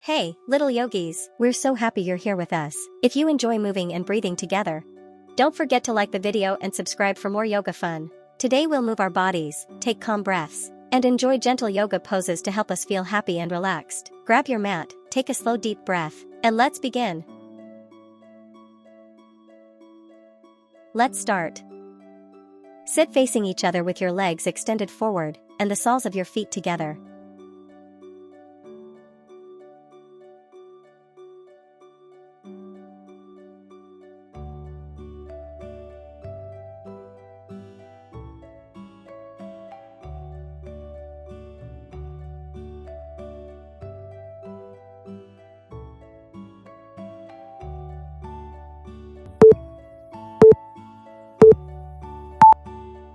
Hey, little yogis, we're so happy you're here with us. If you enjoy moving and breathing together, don't forget to like the video and subscribe for more yoga fun. Today we'll move our bodies, take calm breaths, and enjoy gentle yoga poses to help us feel happy and relaxed. Grab your mat, take a slow deep breath, and let's begin. Let's start. Sit facing each other with your legs extended forward and the soles of your feet together.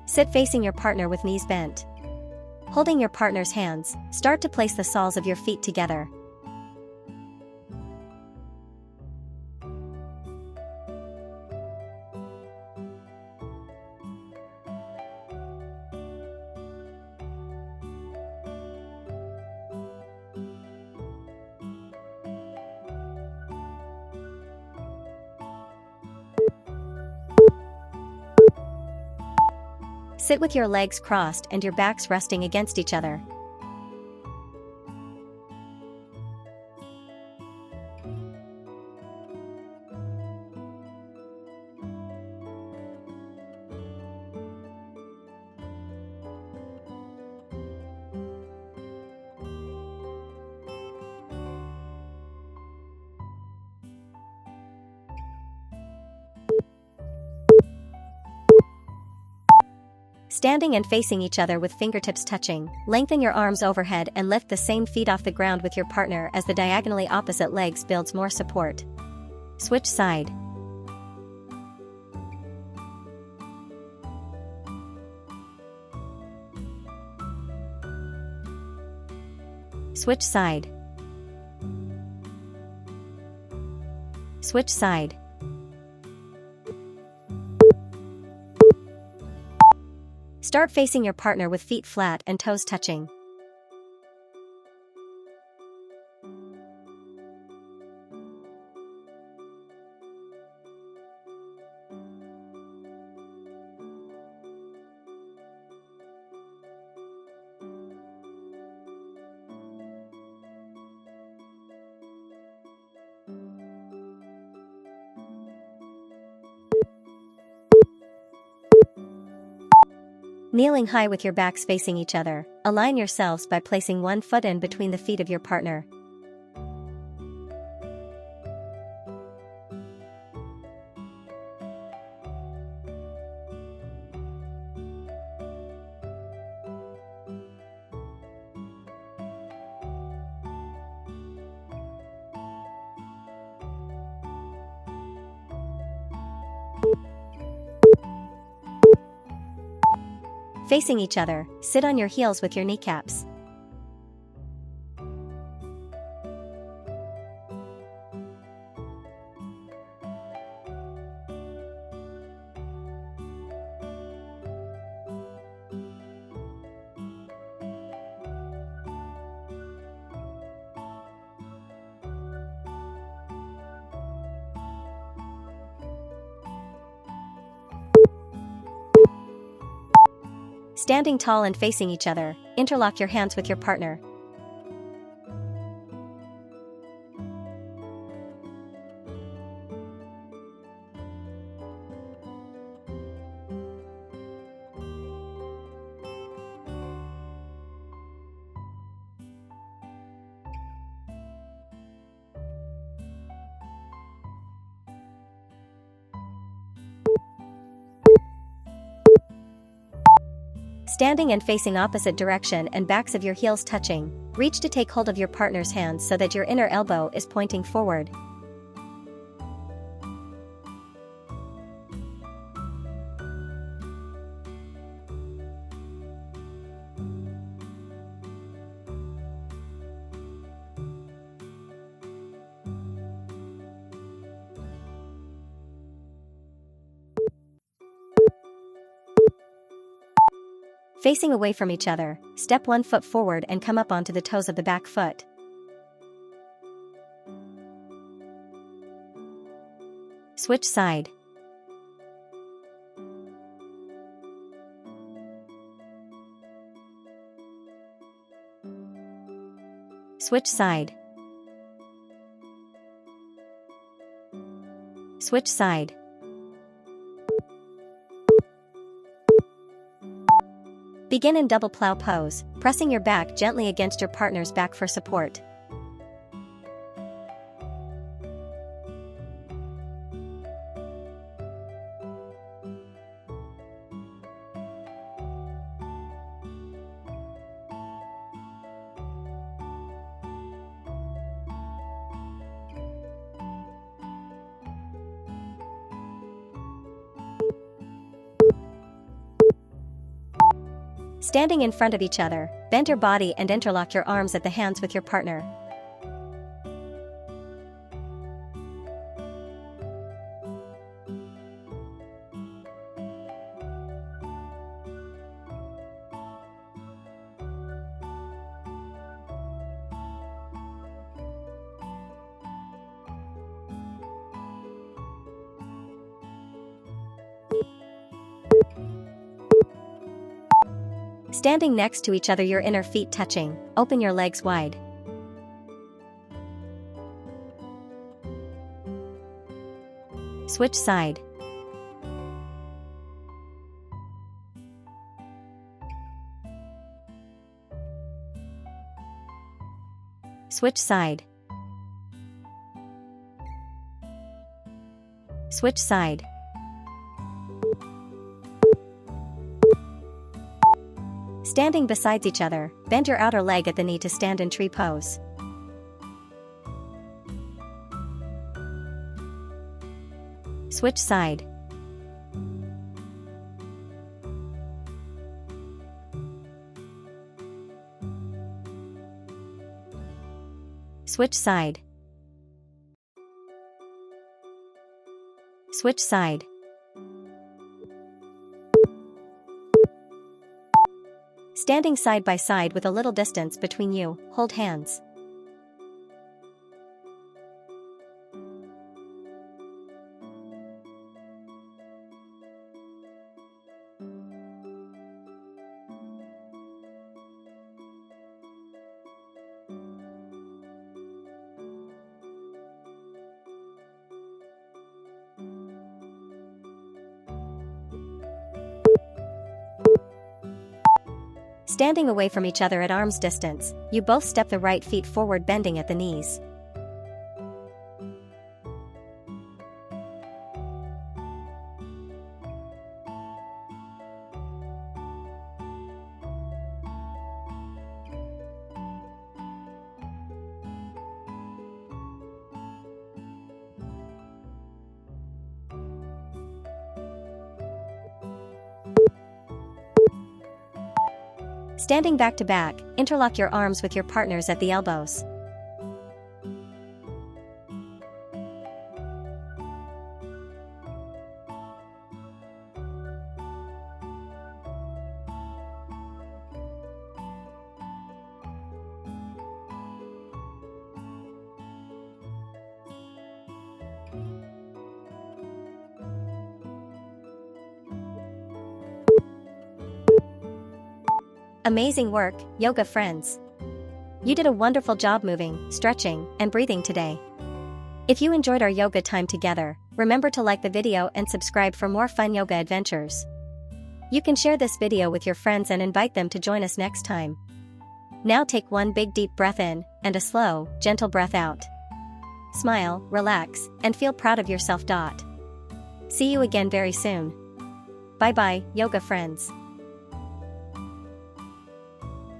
Sit facing your partner with knees bent. Holding your partner's hands, start to place the soles of your feet together. Sit with your legs crossed and your backs resting against each other. Standing and facing each other with fingertips touching, lengthen your arms overhead and lift the same feet off the ground with your partner as the diagonally opposite legs builds more support. Switch side. Switch side. Switch side. Start facing your partner with feet flat and toes touching. Kneeling high with your backs facing each other, align yourselves by placing one foot in between the feet of your partner. Facing each other, sit on your heels with your kneecaps. Standing tall and facing each other, interlock your hands with your partner. Standing and facing opposite direction and backs of your heels touching, reach to take hold of your partner's hands so that your inner elbow is pointing forward. Facing away from each other, step one foot forward and come up onto the toes of the back foot. Switch side. Switch side. Switch side. Begin in double plow pose, pressing your back gently against your partner's back for support. Standing in front of each other, bend your body and interlock your arms at the hands with your partner. Standing next to each other, your inner feet touching, open your legs wide. Switch side. Switch side. Switch side. Standing beside each other, bend your outer leg at the knee to stand in tree pose. Switch side. Switch side. Switch side. Standing side by side with a little distance between you, hold hands. Standing away from each other at arm's distance, you both step the right feet forward, bending at the knees. Standing back to back, interlock your arms with your partners at the elbows. Amazing work, yoga friends! You did a wonderful job moving, stretching, and breathing today. If you enjoyed our yoga time together, remember to like the video and subscribe for more fun yoga adventures. You can share this video with your friends and invite them to join us next time. Now take one big deep breath in, and a slow, gentle breath out. Smile, relax, and feel proud of yourself. See you again very soon. Bye bye, yoga friends.